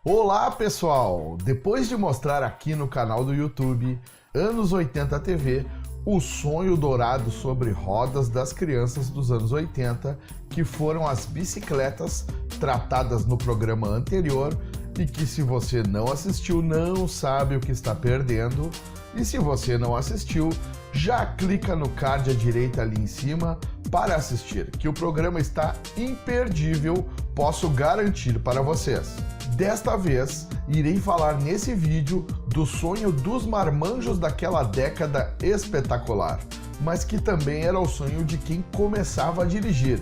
Olá pessoal! Depois de mostrar aqui no canal do YouTube Anos 80 TV, o sonho dourado sobre rodas das crianças dos anos 80, que foram as bicicletas tratadas no programa anterior e que, se você não assistiu, não sabe o que está perdendo. E se você não assistiu, já clica no card à direita ali em cima para assistir, que o programa está imperdível, posso garantir para vocês. Desta vez, irei falar nesse vídeo do sonho dos marmanjos daquela década espetacular, mas que também era o sonho de quem começava a dirigir.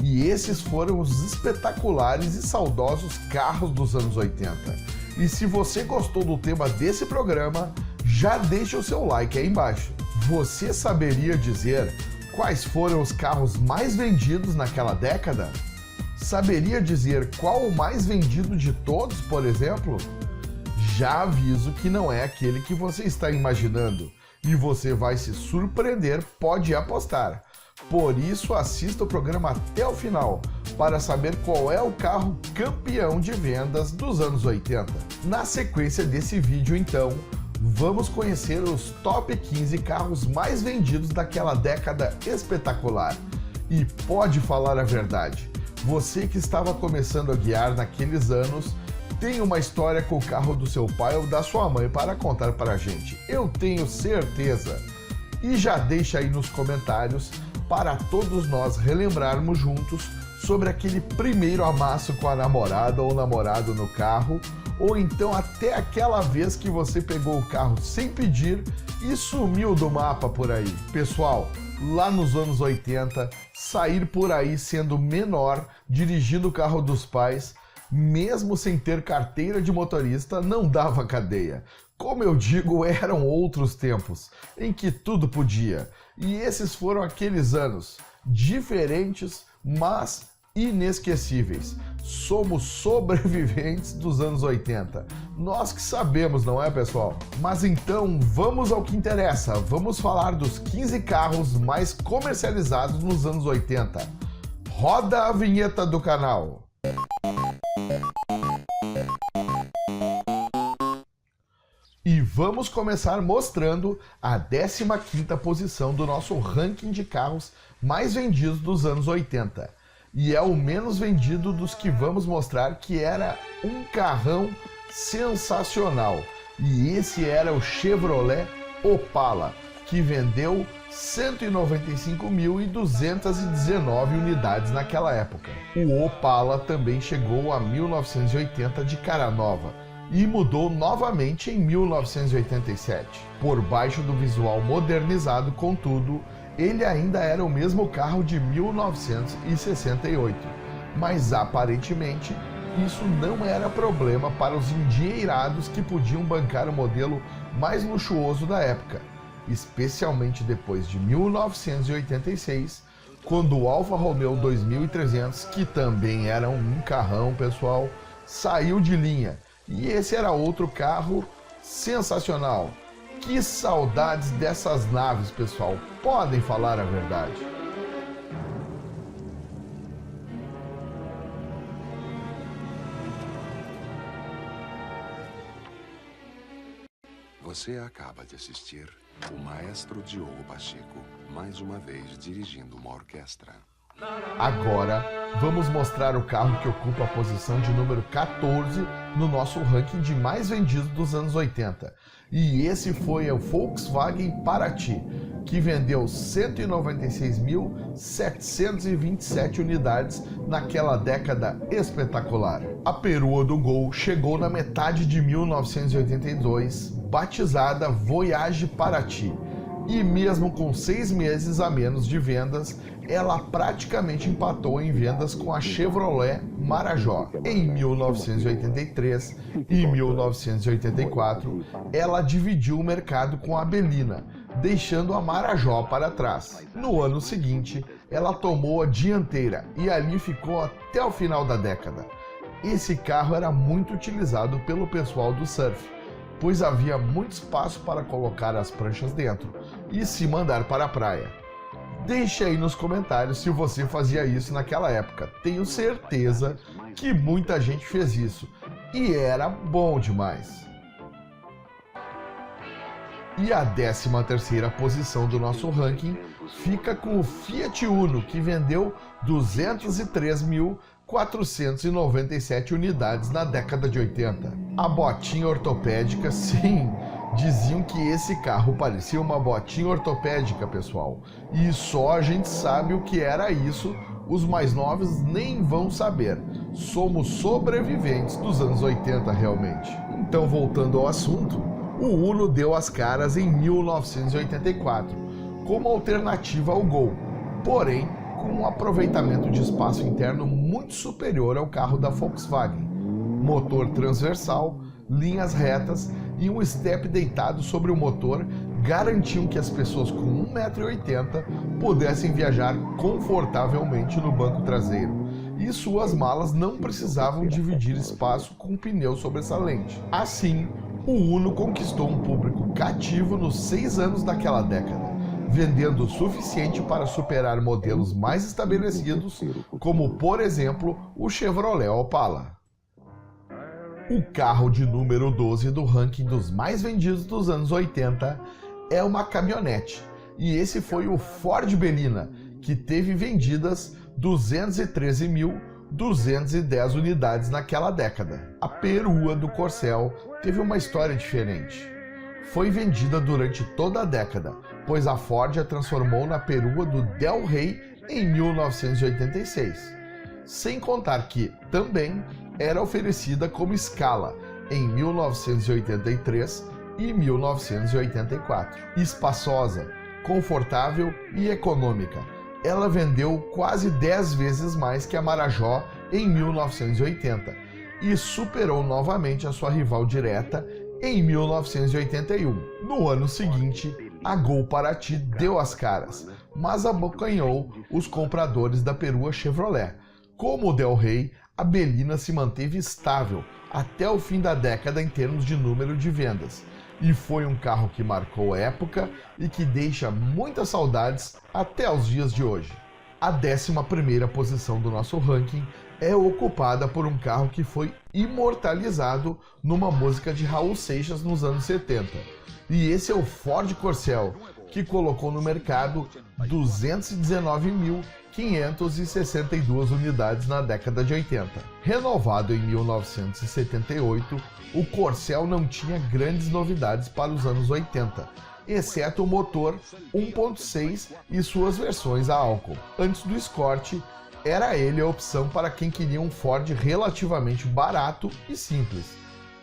E esses foram os espetaculares e saudosos carros dos anos 80. E se você gostou do tema desse programa, já deixa o seu like aí embaixo. Você saberia dizer quais foram os carros mais vendidos naquela década? Saberia dizer qual o mais vendido de todos, por exemplo? Já aviso que não é aquele que você está imaginando, e você vai se surpreender, pode apostar. Por isso, assista o programa até o final, para saber qual é o carro campeão de vendas dos anos 80. Na sequência desse vídeo, então, vamos conhecer os top 15 carros mais vendidos daquela década espetacular. E pode falar a verdade, você que estava começando a guiar naqueles anos, tem uma história com o carro do seu pai ou da sua mãe para contar para a gente, eu tenho certeza. E já deixa aí nos comentários para todos nós relembrarmos juntos sobre aquele primeiro amasso com a namorada ou namorado no carro, ou então até aquela vez que você pegou o carro sem pedir e sumiu do mapa por aí. Pessoal, lá nos anos 80, sair por aí sendo menor, dirigindo o carro dos pais, mesmo sem ter carteira de motorista, não dava cadeia. Como eu digo, eram outros tempos, em que tudo podia. E esses foram aqueles anos, diferentes, mas inesquecíveis. Somos sobreviventes dos anos 80. Nós que sabemos, não é, pessoal? Mas então, vamos ao que interessa. Vamos falar dos 15 carros mais comercializados nos anos 80. Roda a vinheta do canal. E vamos começar mostrando a 15ª posição do nosso ranking de carros mais vendidos dos anos 80. E é o menos vendido dos que vamos mostrar, que era um carrão sensacional. E esse era o Chevrolet Opala, que vendeu 195.219 unidades naquela época. O Opala também chegou a 1980 de cara nova e mudou novamente em 1987. Por baixo do visual modernizado, contudo, ele ainda era o mesmo carro de 1968, mas aparentemente isso não era problema para os endinheirados que podiam bancar o modelo mais luxuoso da época, especialmente depois de 1986, quando o Alfa Romeo 2300, que também era um carrão, pessoal, saiu de linha. E esse era outro carro sensacional. Que saudades dessas naves, pessoal. Podem falar a verdade. Você acaba de assistir o maestro Diogo Pacheco, mais uma vez dirigindo uma orquestra. Agora, vamos mostrar o carro que ocupa a posição de número 14 no nosso ranking de mais vendidos dos anos 80. E esse foi o Volkswagen Paraty, que vendeu 196.727 unidades naquela década espetacular. A perua do Gol chegou na metade de 1982, batizada Voyage Paraty. E mesmo com 6 meses a menos de vendas, ela praticamente empatou em vendas com a Chevrolet Marajó. Em 1983 e 1984, ela dividiu o mercado com a Belina, deixando a Marajó para trás. No ano seguinte, ela tomou a dianteira e ali ficou até o final da década. Esse carro era muito utilizado pelo pessoal do surf, pois havia muito espaço para colocar as pranchas dentro e se mandar para a praia. Deixe aí nos comentários se você fazia isso naquela época. Tenho certeza que muita gente fez isso. e era bom demais. E a 13ª posição do nosso ranking fica com o Fiat Uno, que vendeu 203.497 unidades na década de 80. A botinha ortopédica, sim, diziam que esse carro parecia uma botinha ortopédica, pessoal. E só a gente sabe o que era isso, os mais novos nem vão saber. Somos sobreviventes dos anos 80 realmente. Então, voltando ao assunto, o Uno deu as caras em 1984, como alternativa ao Gol, porém com um aproveitamento de espaço interno muito superior ao carro da Volkswagen. Motor transversal, linhas retas e um step deitado sobre o motor garantiam que as pessoas com 1,80 m pudessem viajar confortavelmente no banco traseiro, e suas malas não precisavam dividir espaço com um pneu sobressalente. Assim, o Uno conquistou um público cativo nos 6 anos daquela década, vendendo o suficiente para superar modelos mais estabelecidos, como, por exemplo, o Chevrolet Opala. O carro de número 12 do ranking dos mais vendidos dos anos 80 é uma caminhonete, e esse foi o Ford Belina, que teve vendidas 213.210 unidades naquela década. A perua do Corcel teve uma história diferente. Foi vendida durante toda a década, pois a Ford a transformou na perua do Del Rey em 1986. Sem contar que, também, era oferecida como escala em 1983 e 1984. Espaçosa, confortável e econômica, ela vendeu quase 10 vezes mais que a Marajó em 1980 e superou novamente a sua rival direta em 1981. No ano seguinte, a Gol Paraty deu as caras, mas abocanhou os compradores da perua Chevrolet. Como o Del Rey, a Belina se manteve estável até o fim da década em termos de número de vendas, e foi um carro que marcou época e que deixa muitas saudades até os dias de hoje. A 11ª posição do nosso ranking é ocupada por um carro que foi imortalizado numa música de Raul Seixas nos anos 70. E esse é o Ford Corcel, que colocou no mercado 219.562 unidades na década de 80. Renovado em 1978, o Corcel não tinha grandes novidades para os anos 80, exceto o motor 1.6 e suas versões a álcool. Antes do Escort, era ele a opção para quem queria um Ford relativamente barato e simples.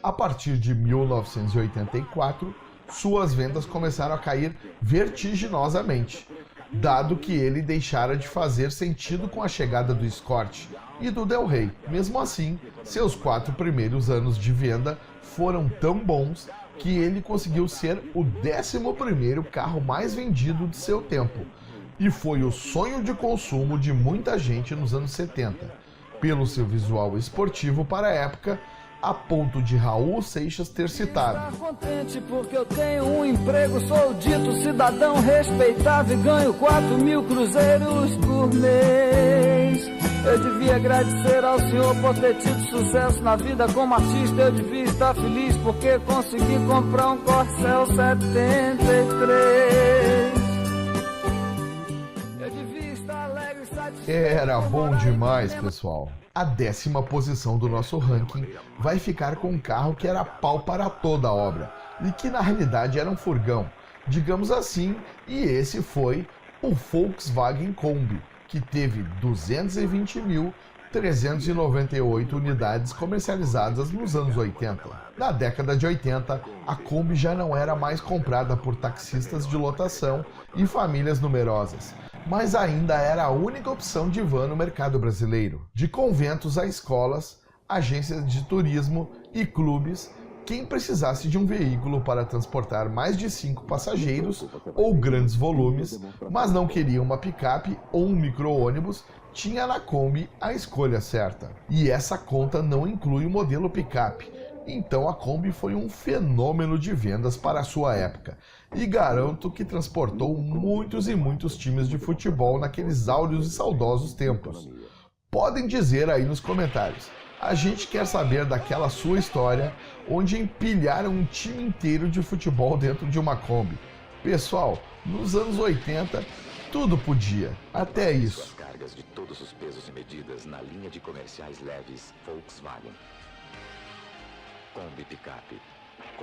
A partir de 1984, suas vendas começaram a cair vertiginosamente, dado que ele deixara de fazer sentido com a chegada do Escort e do Del Rey. Mesmo assim, seus 4 primeiros anos de venda foram tão bons que ele conseguiu ser o 11º carro mais vendido de seu tempo, e foi o sonho de consumo de muita gente nos anos 70, pelo seu visual esportivo para a época, a ponto de Raul Seixas ter citado: "Estou contente porque eu tenho um emprego, sou dito cidadão respeitável e ganho 4.000 cruzeiros por mês. Eu devia agradecer ao senhor por ter tido sucesso na vida como artista, eu devia estar feliz porque consegui comprar um Corcel 73. Eu devia estar alegre e satisfeito." Era bom demais, pessoal. A 10ª posição do nosso ranking vai ficar com um carro que era pau para toda a obra, e que na realidade era um furgão, digamos assim, e esse foi o Volkswagen Kombi, que teve 220.398 unidades comercializadas nos anos 80. Na década de 80, a Kombi já não era mais comprada por taxistas de lotação e famílias numerosas, mas ainda era a única opção de van no mercado brasileiro. De conventos a escolas, agências de turismo e clubes, quem precisasse de um veículo para transportar mais de 5 passageiros ou grandes volumes, mas não queria uma picape ou um micro-ônibus, tinha na Kombi a escolha certa. E essa conta não inclui o modelo picape. Então a Kombi foi um fenômeno de vendas para a sua época, e garanto que transportou muitos e muitos times de futebol naqueles áureos e saudosos tempos. Podem dizer aí nos comentários: A gente quer saber daquela sua história onde empilharam um time inteiro de futebol dentro de uma Kombi. Pessoal, nos anos 80, tudo podia, até isso. Suas cargas de todos os pesos e medidas na linha de comerciais leves Volkswagen. Kombi Picape.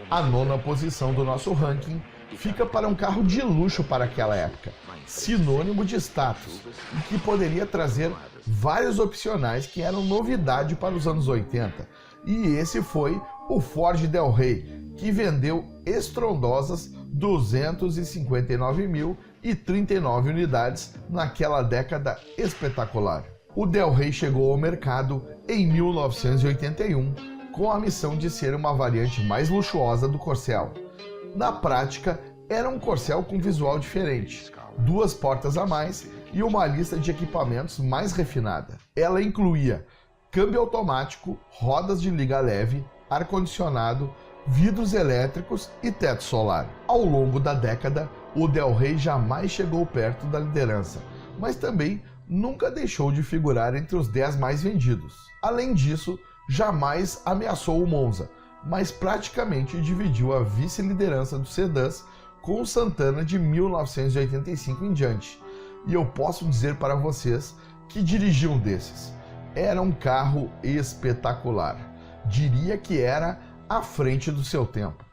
A nona posição do nosso ranking fica para um carro de luxo para aquela época, sinônimo de status, e que poderia trazer vários opcionais que eram novidade para os anos 80. E esse foi o Ford Del Rey, que vendeu estrondosas 259.039 unidades naquela década espetacular. O Del Rey chegou ao mercado em 1981 com a missão de ser uma variante mais luxuosa do Corcel. Na prática, era um Corcel com visual diferente, 2 portas a mais e uma lista de equipamentos mais refinada. Ela incluía câmbio automático, rodas de liga leve, ar-condicionado, vidros elétricos e teto solar. Ao longo da década, o Del Rey jamais chegou perto da liderança, mas também nunca deixou de figurar entre os 10 mais vendidos. Além disso, jamais ameaçou o Monza, mas praticamente dividiu a vice-liderança dos sedãs com o Santana de 1985 em diante. E eu posso dizer para vocês que dirigi um desses. Era um carro espetacular. Diria que era à frente do seu tempo.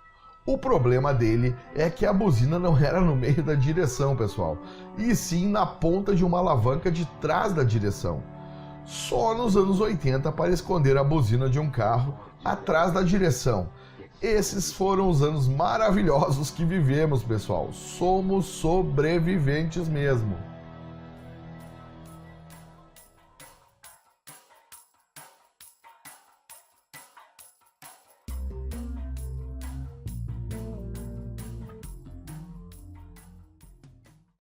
O problema dele é que a buzina não era no meio da direção, pessoal, e sim na ponta de uma alavanca de trás da direção. Só nos anos 80 para esconder a buzina de um carro atrás da direção. Esses foram os anos maravilhosos que vivemos, pessoal. Somos sobreviventes mesmo.